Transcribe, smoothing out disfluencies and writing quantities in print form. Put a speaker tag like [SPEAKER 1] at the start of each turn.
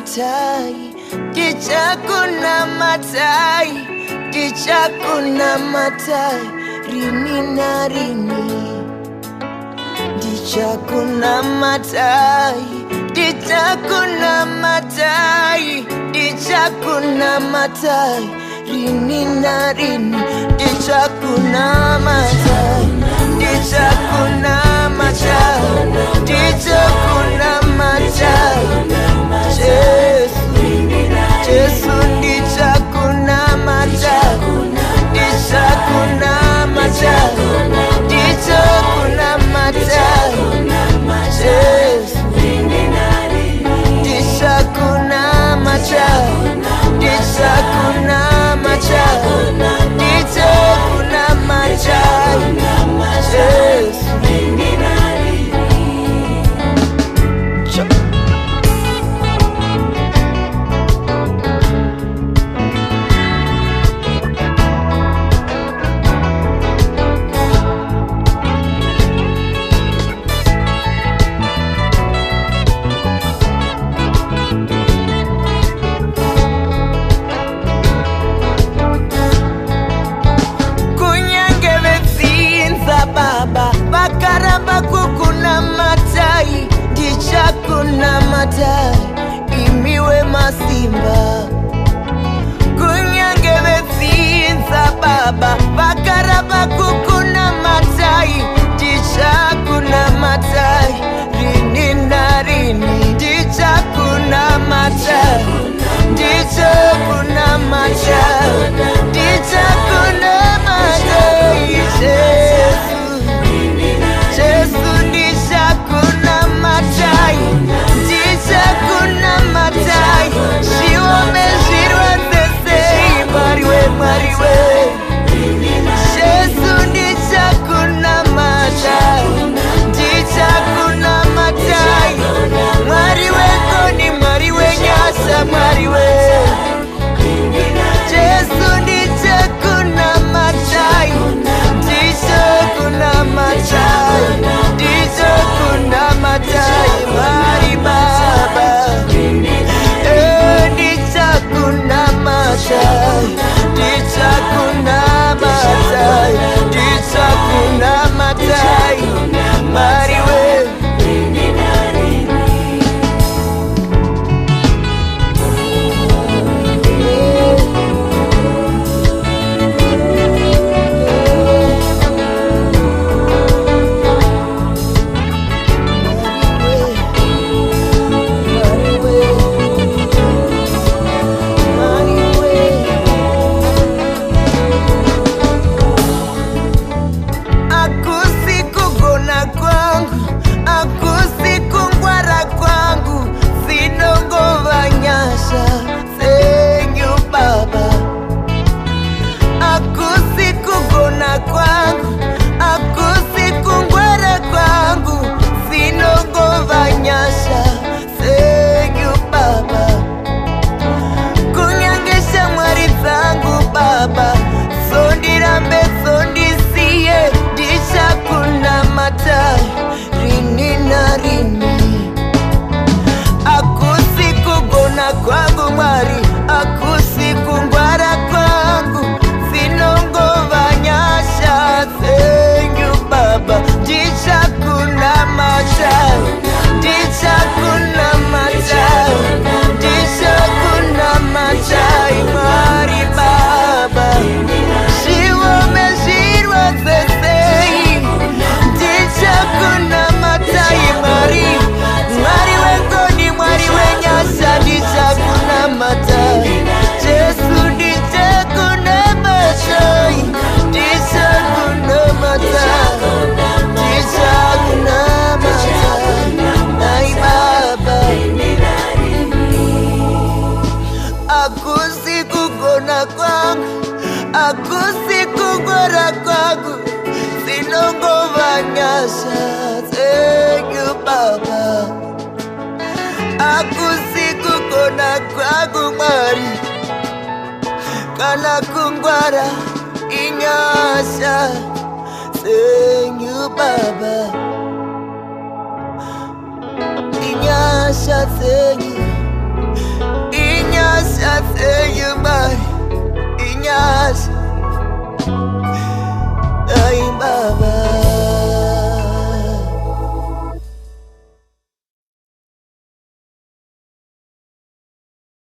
[SPEAKER 1] matai, ndichakuna matai, ndichakuna matai, rini na rini. Ndichakuna matai, ndichakuna matai, ndichakuna matai, rini na rini. Ndichakuna matai, ndichakuna matai, ndichakuna matai, Jesu ndichakuna matai, ndichakuna matai, ndichakuna matai, Jesu ndichakuna matai, ndichakuna matai, ndichakuna matai, Jesu. Baba bakaramba kukuna matai, ndichakuna matai, imiwe masimba. Kunyange vetsinza baba bakaramba kukuna matai, ndichakuna matai, rini na rini. Ndichakuna matai, ndichakuna matai, ndichakuna matai, Jesu ndichakuna matai, ndichakuna matai, shiwome zvirwa zese, mwariwe mwariwe. Jesu ndichakuna matai, ndichakuna matai, mwariwe koni mwariwe nyasa mwariwe. Jesu ndichakuna matai, ndichakuna matai, ndichakuna matai, mwari baba. Ndichakuna matai, ndichakuna matai, ndichakuna matai, mwari we. Akusikugora kwangu, sinongovanyasa. Thank you Baba. Akusikugona kwangu mwari, kana kungwara inyasa. Thank you Baba. Inyasa thank you. inyasa